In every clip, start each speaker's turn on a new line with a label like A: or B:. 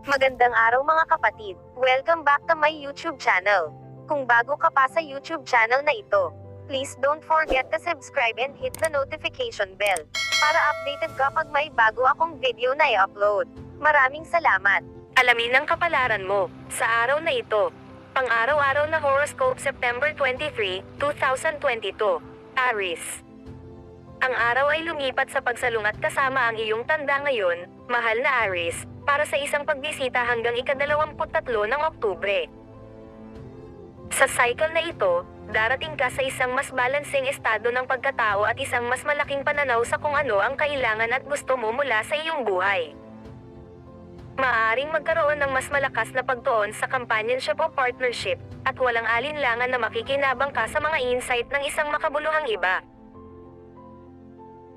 A: Magandang araw mga kapatid. Welcome back to my YouTube channel. Kung bago ka pa sa YouTube channel na ito, please don't forget to subscribe and hit the notification bell para updated kapag may bago akong video na i-upload. Maraming salamat. Alamin ang kapalaran mo sa araw na ito. Pang-araw-araw na horoscope September 23, 2022. Aries. Ang araw ay lumipat sa pagsalungat kasama ang iyong tanda ngayon, mahal na Aries, para sa isang pagbisita hanggang ika-23 ng Oktubre. Sa cycle na ito, darating ka sa isang mas balanseng estado ng pagkatao at isang mas malaking pananaw sa kung ano ang kailangan at gusto mo mula sa iyong buhay. Maaaring magkaroon ng mas malakas na pagtuon sa companionship o partnership, at walang alinlangan na makikinabang ka sa mga insight ng isang makabuluhang iba.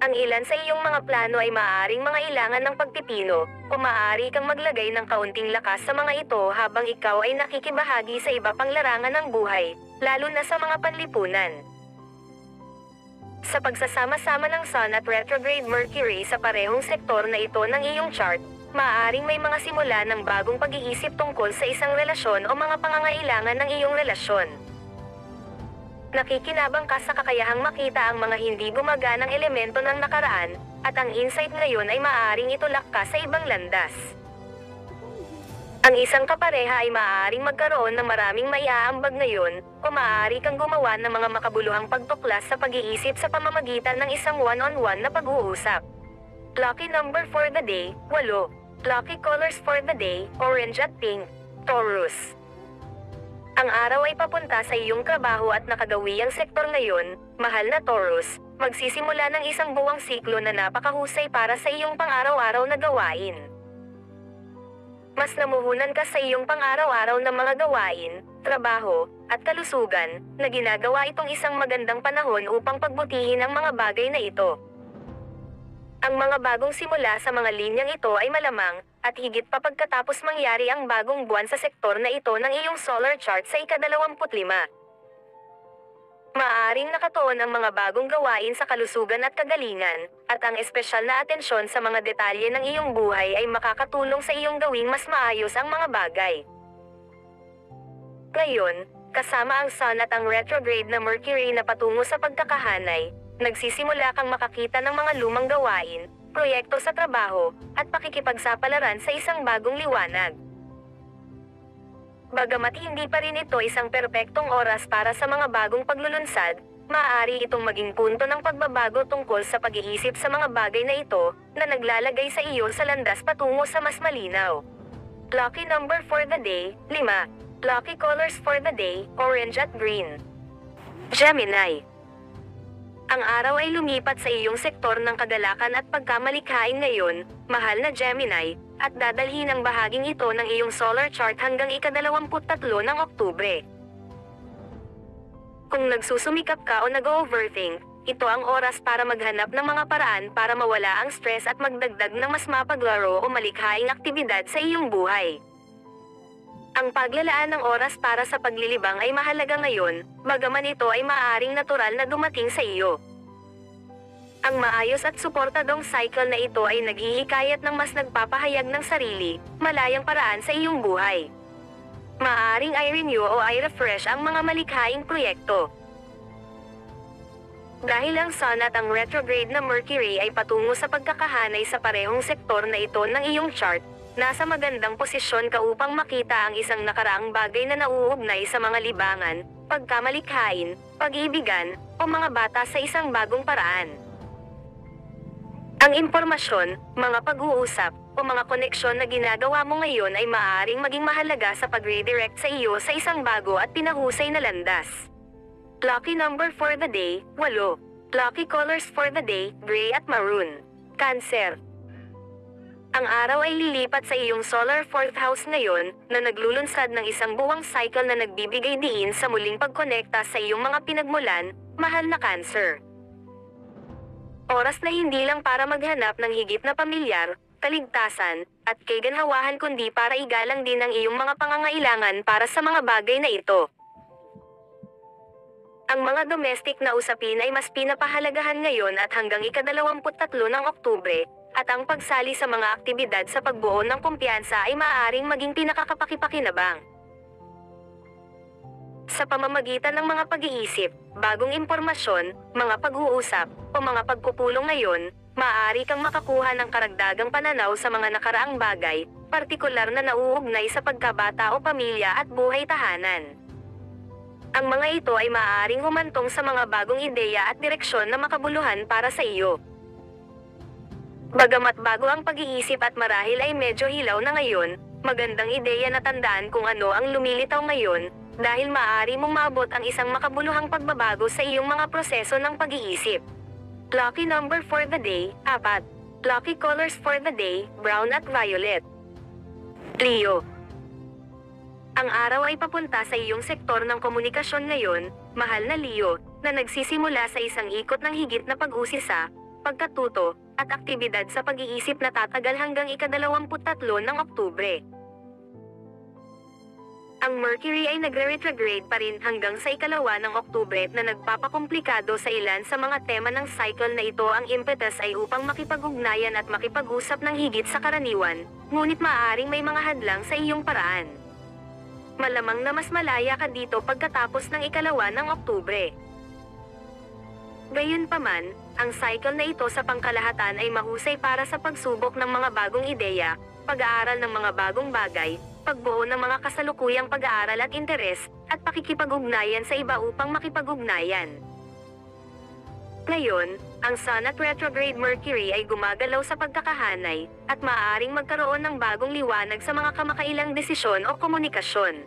A: Ang ilan sa iyong mga plano ay maaaring mangailangan ng pagpipino, o maaari kang maglagay ng kaunting lakas sa mga ito habang ikaw ay nakikibahagi sa iba pang larangan ng buhay, lalo na sa mga panlipunan. Sa pagsasama-sama ng Sun at retrograde Mercury sa parehong sektor na ito ng iyong chart, maaaring may mga simula ng bagong pag-iisip tungkol sa isang relasyon o mga pangangailangan ng iyong relasyon. Nakikinabang ka sa kakayahang makita ang mga hindi gumaganang elemento ng nakaraan, at ang insight ngayon ay maaaring itulak ka sa ibang landas. Ang isang kapareha ay maaaring magkaroon ng maraming maiaambag ngayon, o maaari kang gumawa ng mga makabuluhang pagtuklas sa pag-iisip sa pamamagitan ng isang one-on-one na pag-uusap. Lucky number for the day, 8. Lucky colors for the day, orange at pink. Taurus. Ang araw ay papunta sa iyong trabaho at nakagawiyang sektor ngayon, mahal na Taurus, magsisimula ng isang buwang siklo na napakahusay para sa iyong pang-araw-araw na gawain. Mas namuhunan ka sa iyong pang-araw-araw na mga gawain, trabaho, at kalusugan, na ginagawa itong isang magandang panahon upang pagbutihin ang mga bagay na ito. Ang mga bagong simula sa mga linyang ito ay malamang, at higit pa pagkatapos mangyari ang bagong buwan sa sektor na ito ng iyong solar chart sa ika-25. Maaaring nakatuon ang mga bagong gawain sa kalusugan at kagalingan, at ang espesyal na atensyon sa mga detalye ng iyong buhay ay makakatulong sa iyong gawing mas maayos ang mga bagay. Ngayon, kasama ang Sun at ang retrograde na Mercury na patungo sa pagkakahanay, nagsisimula kang makakita ng mga lumang gawain, proyekto sa trabaho, at pakikipagsapalaran sa isang bagong liwanag. Bagamat hindi pa rin ito isang perpektong oras para sa mga bagong paglulunsad, maaari itong maging punto ng pagbabago tungkol sa pag-iisip sa mga bagay na ito, na naglalagay sa iyo sa landas patungo sa mas malinaw. Lucky number for the day, 5. Lucky colors for the day, orange at green. Gemini. Ang araw ay lumipat sa iyong sektor ng kagalakan at pagkamalikhain ngayon, mahal na Gemini, at dadalhin ang bahaging ito ng iyong solar chart hanggang ika-23 ng Oktubre. Kung nagsusumikap ka o nag-overthink, ito ang oras para maghanap ng mga paraan para mawala ang stress at magdagdag ng mas mapaglaro o malikhaing aktibidad sa iyong buhay. Ang paglalaan ng oras para sa paglilibang ay mahalaga ngayon, bagaman ito ay maaaring natural na dumating sa iyo. Ang maayos at suportadong cycle na ito ay naghihikayat ng mas nagpapahayag ng sarili, malayang paraan sa iyong buhay. Maaaring i-renew o i-refresh ang mga malikhaing proyekto. Dahil ang Sun at ang retrograde na Mercury ay patungo sa pagkakahanay sa parehong sektor na ito ng iyong chart, nasa magandang posisyon ka upang makita ang isang nakaraang bagay na nauugnay sa mga libangan, pagkamalikhain, pag-ibigan, o mga bata sa isang bagong paraan. Ang impormasyon, mga pag-uusap, o mga koneksyon na ginagawa mo ngayon ay maaaring maging mahalaga sa pag-redirect sa iyo sa isang bago at pinahusay na landas. Lucky number for the day, 8. Lucky colors for the day, gray at maroon. Cancer. Ang araw ay lilipat sa iyong solar 4th house ngayon, na naglulunsad ng isang buwang cycle na nagbibigay diin sa muling pagkonekta sa iyong mga pinagmulan, mahal na Cancer. Oras na hindi lang para maghanap ng higit na pamilyar, kaligtasan, at kaganhawahan kundi para igalang din ang iyong mga pangangailangan para sa mga bagay na ito. Ang mga domestic na usapin ay mas pinapahalagahan ngayon at hanggang ika-23 ng Oktubre, at ang pagsali sa mga aktibidad sa pagbuo ng kumpiyansa ay maaaring maging pinakakapakipakinabang. Sa pamamagitan ng mga pag-iisip, bagong impormasyon, mga pag-uusap, o mga pagpupulong ngayon, maaari kang makakuha ng karagdagang pananaw sa mga nakaraang bagay, partikular na nauugnay sa pagkabata o pamilya at buhay tahanan. Ang mga ito ay maaaring humantong sa mga bagong ideya at direksyon na makabuluhan para sa iyo. Bagamat bago ang pag-iisip at marahil ay medyo hilaw na ngayon, magandang ideya na tandaan kung ano ang lumilitaw ngayon, dahil maaari mong maabot ang isang makabuluhang pagbabago sa iyong mga proseso ng pag-iisip. Lucky number for the day, 4. Lucky colors for the day, brown at violet. Leo. Ang araw ay papunta sa iyong sektor ng komunikasyon ngayon, mahal na Leo, na nagsisimula sa isang ikot ng higit na pag-usisa, pagkatuto, at aktibidad sa pag-iisip na tatagal hanggang ika-23 ng Oktubre. Ang Mercury ay nagre-retrograde pa rin hanggang sa ika-2 ng Oktubre na nagpapakomplikado sa ilan sa mga tema ng cycle na ito. Ang impetus ay upang makipag-ugnayan at makipag-usap ng higit sa karaniwan, ngunit maaaring may mga hadlang sa iyong paraan. Malamang na mas malaya ka dito pagkatapos ng ika-2 ng Oktubre. Gayunpaman, ang cycle na ito sa pangkalahatan ay mahusay para sa pagsubok ng mga bagong ideya, pag-aaral ng mga bagong bagay, pagbuo ng mga kasalukuyang pag-aaral at interes, at pakikipag-ugnayan sa iba upang makipag-ugnayan. Ngayon, ang Sun at retrograde Mercury ay gumagalaw sa pagkakahanay, at maaaring magkaroon ng bagong liwanag sa mga kamakailang desisyon o komunikasyon.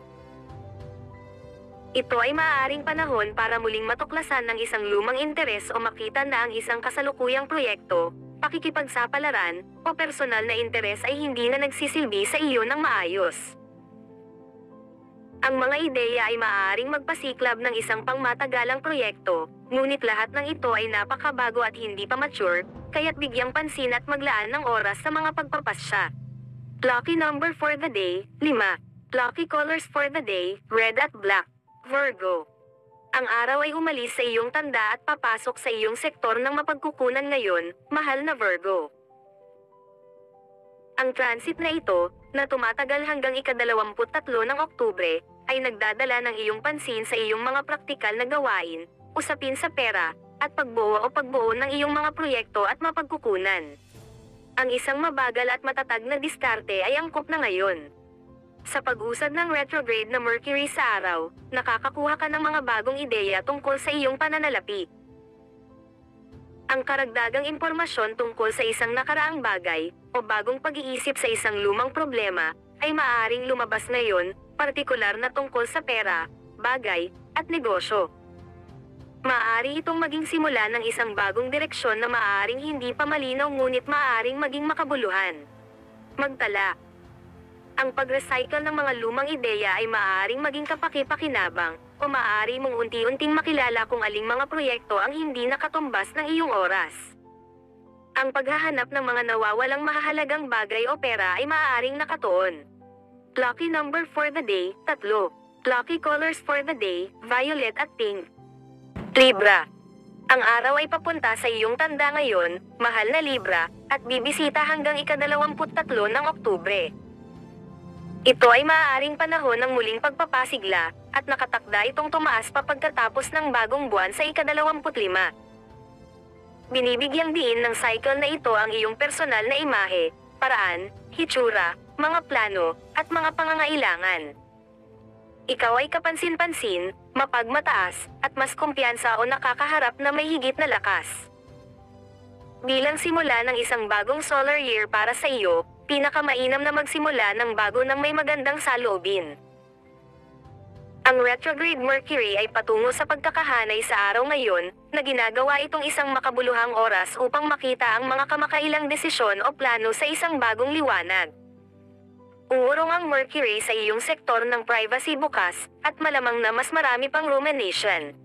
A: Ito ay maaaring panahon para muling matuklasan ng isang lumang interes o makita na ang isang kasalukuyang proyekto, pakikipagsapalaran, o personal na interes ay hindi na nagsisilbi sa iyo ng maayos. Ang mga ideya ay maaaring magpasiklab ng isang pangmatagalang proyekto, ngunit lahat ng ito ay napakabago at hindi pa mature, kaya't bigyang pansin at maglaan ng oras sa mga pagpapasya. Lucky number for the day, 5. Lucky colors for the day, red at black. Virgo. Ang araw ay umalis sa iyong tanda at papasok sa iyong sektor ng mapagkukunan ngayon, mahal na Virgo. Ang transit na ito, na tumatagal hanggang ika-23 ng Oktubre, ay nagdadala ng iyong pansin sa iyong mga praktikal na gawain, usapin sa pera, at pagbuo ng iyong mga proyekto at mapagkukunan. Ang isang mabagal at matatag na diskarte ay angkop na ngayon. Sa pag-usad ng retrograde na Mercury sa araw, nakakakuha ka ng mga bagong ideya tungkol sa iyong pananalapi. Ang karagdagang impormasyon tungkol sa isang nakaraang bagay, o bagong pag-iisip sa isang lumang problema, ay maaaring lumabas ngayon, partikular na tungkol sa pera, bagay, at negosyo. Maaari itong maging simula ng isang bagong direksyon na maaaring hindi pa malinaw ngunit maaaring maging makabuluhan. Magtala. Ang pag-recycle ng mga lumang ideya ay maaaring maging kapaki-pakinabang, o maaari mong unti-unting makilala kung aling mga proyekto ang hindi nakatumbas ng iyong oras. Ang paghahanap ng mga nawawalang mahahalagang bagay o pera ay maaaring nakatuon. Lucky number for the day, 3. Lucky colors for the day, violet at pink. Libra. Ang araw ay papunta sa iyong tanda ngayon, mahal na Libra, at bibisita hanggang ika-23 ng Oktubre. Ito ay maaaring panahon ng muling pagpapasigla, at nakatakda itong tumaas pa pagkatapos ng bagong buwan sa ika-25. Binibigyang diin ng cycle na ito ang iyong personal na imahe, paraan, hitsura, mga plano, at mga pangangailangan. Ikaw ay kapansin-pansin, mapagmataas, at mas kumpiyansa o nakakaharap na may higit na lakas. Bilang simula ng isang bagong solar year para sa iyo, pinakamainam na magsimula ng bago ng may magandang saloobin. Ang retrograde Mercury ay patungo sa pagkakahanay sa araw ngayon, na ginagawa itong isang makabuluhang oras upang makita ang mga kamakailang desisyon o plano sa isang bagong liwanag. Uurong ang Mercury sa iyong sektor ng privacy bukas, at malamang na mas marami pang rumination.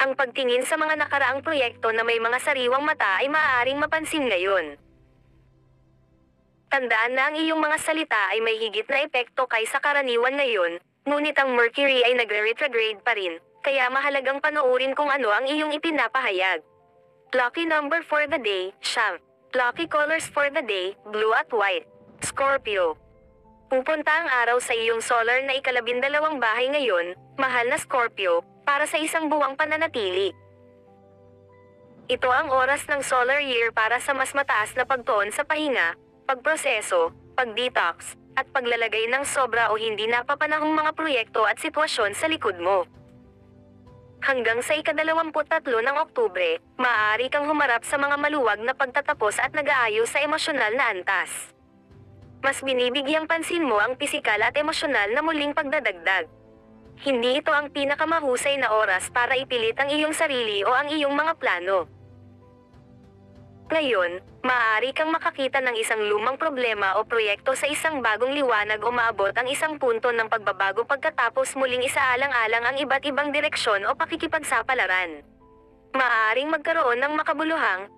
A: Ang pagtingin sa mga nakaraang proyekto na may mga sariwang mata ay maaaring mapansin ngayon. Tandaan na ang iyong mga salita ay may higit na epekto kaysa karaniwan ngayon, ngunit ang Mercury ay nagre-retrograde pa rin, kaya mahalagang panoorin kung ano ang iyong ipinapahayag. Lucky number for the day, 9. Lucky colors for the day, blue at white. Scorpio. Pupunta ang araw sa iyong solar na ika-12 bahay ngayon, mahal na Scorpio, para sa isang buwang pananatili. Ito ang oras ng solar year para sa mas mataas na pagtuon sa pahinga, pagproseso, pag-detox, at paglalagay ng sobra o hindi napapanahong mga proyekto at sitwasyon sa likod mo. Hanggang sa ika-23 ng Oktubre, maaari kang humarap sa mga maluwag na pagtatapos at nag-aayos sa emosyonal na antas. Mas binibigyang pansin mo ang pisikal at emosyonal na muling pagdadagdag. Hindi ito ang pinakamahusay na oras para ipilit ang iyong sarili o ang iyong mga plano. Ngayon, maaari kang makakita ng isang lumang problema o proyekto sa isang bagong liwanag o maabot ang isang punto ng pagbabago pagkatapos muling isaalang-alang ang iba't ibang direksyon o pakikipagsapalaran. Maaaring magkaroon ng makabuluhang,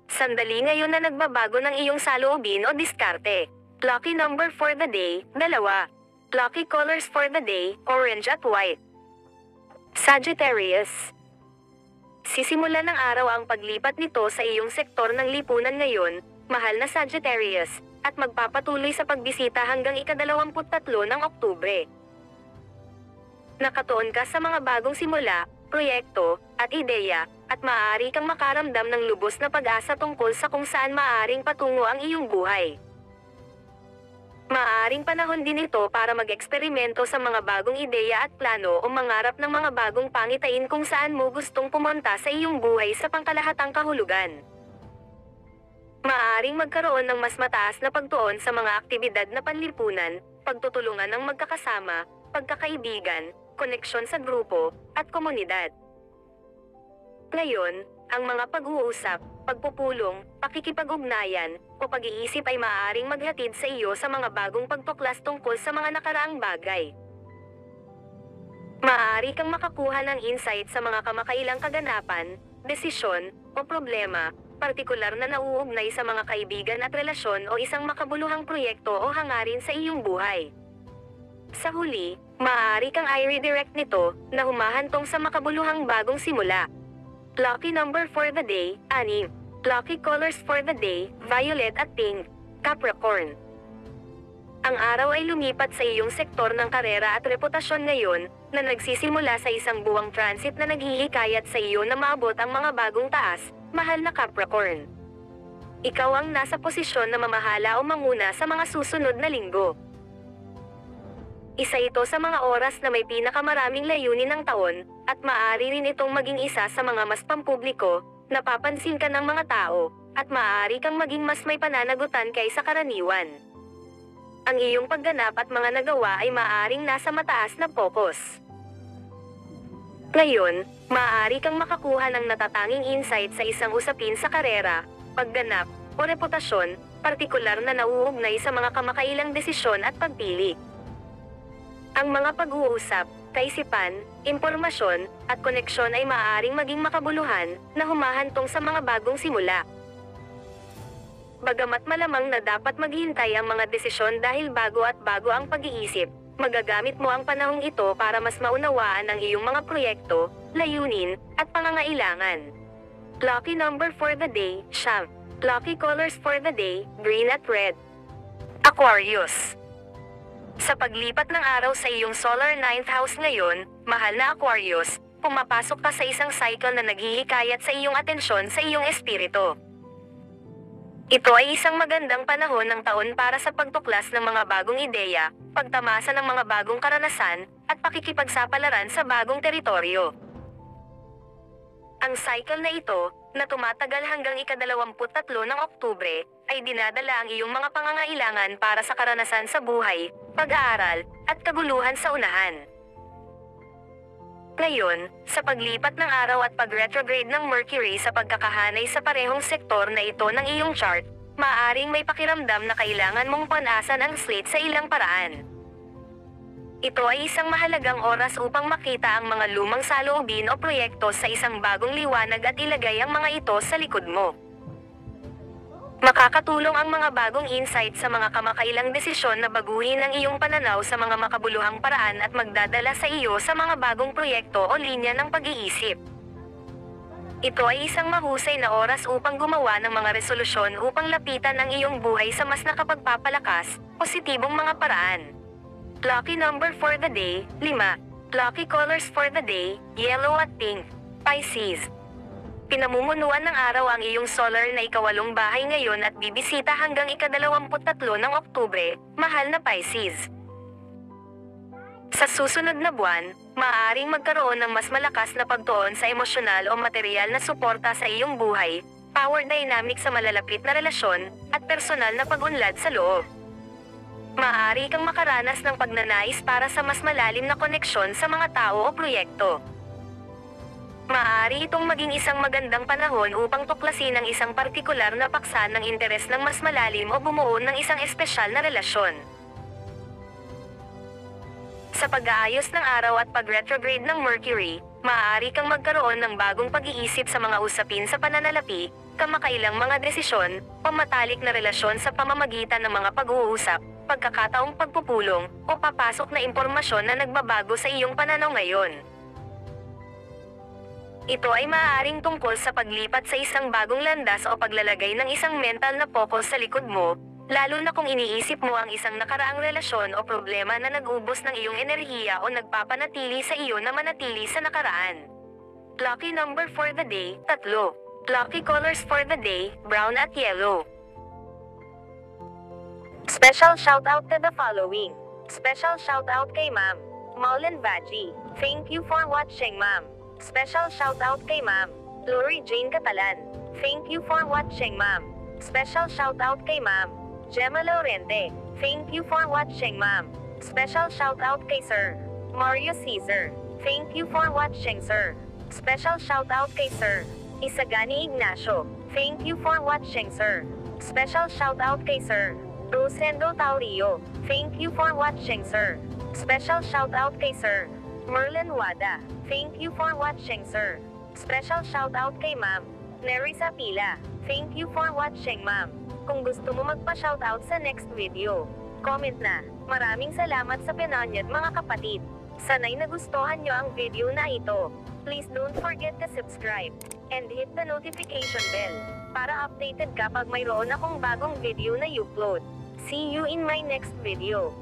A: sandali ngayon na nagbabago ng iyong saloobin o diskarte. Lucky number for the day, 2. Lucky colors for the day, orange at white. Sagittarius. Sisimulan ng araw ang paglipat nito sa iyong sektor ng lipunan ngayon, mahal na Sagittarius, at magpapatuloy sa pagbisita hanggang ika-23 ng Oktubre. Nakatuon ka sa mga bagong simula, proyekto, at ideya, at maaari kang makaramdam ng lubos na pag-asa tungkol sa kung saan maaaring patungo ang iyong buhay. Maaaring panahon din ito para mag-eksperimento sa mga bagong ideya at plano o mangarap ng mga bagong pangitain kung saan mo gustong pumunta sa iyong buhay sa pangkalahatang kahulugan. Maaaring magkaroon ng mas mataas na pagtuon sa mga aktibidad na panlipunan, pagtutulungan ng magkakasama, pagkakaibigan, koneksyon sa grupo, at komunidad. Ngayon, ang mga pag-uusap, pagpupulong, pakikipag-ugnayan, o pag-iisip ay maaaring maghatid sa iyo sa mga bagong pagtuklas tungkol sa mga nakaraang bagay. Maaari kang makakuha ng insight sa mga kamakailang kaganapan, desisyon, o problema, partikular na nauugnay sa mga kaibigan at relasyon o isang makabuluhang proyekto o hangarin sa iyong buhay. Sa huli, maaari kang i-redirect nito na humahantong sa makabuluhang bagong simula. Lucky number for the day, 6. Lucky colors for the day, violet at pink. Capricorn. Ang araw ay lumipat sa iyong sektor ng karera at reputasyon ngayon, na nagsisimula sa isang buwang transit na naghihikayat sa iyo na maabot ang mga bagong taas, mahal na Capricorn. Ikaw ang nasa posisyon na mamahala o manguna sa mga susunod na linggo. Isa ito sa mga oras na may pinakamaraming layunin ng taon, at maaari rin itong maging isa sa mga mas pampubliko, napapansin ka ng mga tao, at maaari kang maging mas may pananagutan kaysa karaniwan. Ang iyong pagganap at mga nagawa ay maaaring nasa mataas na focus. Ngayon, maaari kang makakuha ng natatanging insight sa isang usapin sa karera, pagganap, o reputasyon, partikular na nauugnay sa mga kamakailang desisyon at pagpili. Ang mga pag-uusap, kaisipan, impormasyon, at koneksyon ay maaaring maging makabuluhan na humahantong sa mga bagong simula. Bagamat malamang na dapat maghintay ang mga desisyon dahil bago ang pag-iisip, magagamit mo ang panahong ito para mas maunawaan ang iyong mga proyekto, layunin, at pangangailangan. Lucky number for the day, 9. Lucky colors for the day, green at red. Aquarius. Sa paglipat ng araw sa iyong solar 9th house ngayon, mahal na Aquarius, pumapasok ka sa isang cycle na naghihikayat sa iyong atensyon sa iyong espiritu. Ito ay isang magandang panahon ng taon para sa pagtuklas ng mga bagong ideya, pagtamasa ng mga bagong karanasan, at pakikipagsapalaran sa bagong teritoryo. Ang cycle na ito, na tumatagal hanggang ika-23 ng Oktubre, ay dinadala ang iyong mga pangangailangan para sa karanasan sa buhay, pag-aaral, at kaguluhan sa unahan. Ngayon, sa paglipat ng araw at pag-retrograde ng Mercury sa pagkakahanay sa parehong sektor na ito ng iyong chart, maaaring may pakiramdam na kailangan mong panasan ang slate sa ilang paraan. Ito ay isang mahalagang oras upang makita ang mga lumang saloobin o proyekto sa isang bagong liwanag at ilagay ang mga ito sa likod mo. Makakatulong ang mga bagong insight sa mga kamakailang desisyon na baguhin ang iyong pananaw sa mga makabuluhang paraan at magdadala sa iyo sa mga bagong proyekto o linya ng pag-iisip. Ito ay isang mahusay na oras upang gumawa ng mga resolusyon upang lapitan ang iyong buhay sa mas nakapagpapalakas, positibong mga paraan. Lucky number for the day, 5. Lucky colors for the day, yellow at pink. Pisces. Pinamumunuan ng araw ang iyong solar na ikawalong bahay ngayon at bibisita hanggang ika-23 ng Oktubre, mahal na Pisces. Sa susunod na buwan, maaaring magkaroon ng mas malakas na pagtuon sa emosyonal o material na suporta sa iyong buhay, power dynamic sa malalapit na relasyon, at personal na pag-unlad sa loob. Maaari kang makaranas ng pagnanais para sa mas malalim na koneksyon sa mga tao o proyekto. Maaari itong maging isang magandang panahon upang tuklasin ang isang partikular na paksa ng interes ng mas malalim o bumuo ng isang espesyal na relasyon. Sa pag-aayos ng araw at pag-retrograde ng Mercury, maaari kang magkaroon ng bagong pag-iisip sa mga usapin sa pananalapi, kamakailang mga desisyon, pamatalik na relasyon sa pamamagitan ng mga pag-uusap, pagkakataong pagpupulong, o papasok na impormasyon na nagbabago sa iyong pananaw ngayon. Ito ay maaaring tungkol sa paglipat sa isang bagong landas o paglalagay ng isang mental na focus sa likod mo, lalo na kung iniisip mo ang isang nakaraang relasyon o problema na nag-ubos ng iyong enerhiya o nagpapanatili sa iyo na manatili sa nakaraan. Lucky number for the day, 3. Lucky colors for the day, brown at yellow. Special shoutout to the following. Special shoutout kay Ma'am Maulen Baji. Thank you for watching, Ma'am. Special shoutout kay Ma'am Lori Jane Catalan. Thank you for watching, Ma'am. Special shoutout kay Ma'am Gemma Laurente. Thank you for watching, Ma'am. Special shoutout kay Sir Mario Caesar. Thank you for watching, Sir. Special shoutout kay Sir Isagani Ignacio. Thank you for watching, Sir. Special shoutout kay Sir Rosendo Taurio. Thank you for watching, Sir. Special shoutout kay Sir Merlin Wada. Thank you for watching, Sir. Special shoutout kay Ma'am Nerissa Pila. Thank you for watching, Ma'am. Kung gusto mo magpa-shoutout sa next video, comment na. Maraming salamat sa pinanyad, mga kapatid. Sana'y nagustuhan nyo ang video na ito. Please don't forget to subscribe and hit the notification bell para updated ka pag mayroon akong bagong video na i-upload. See you in my next video.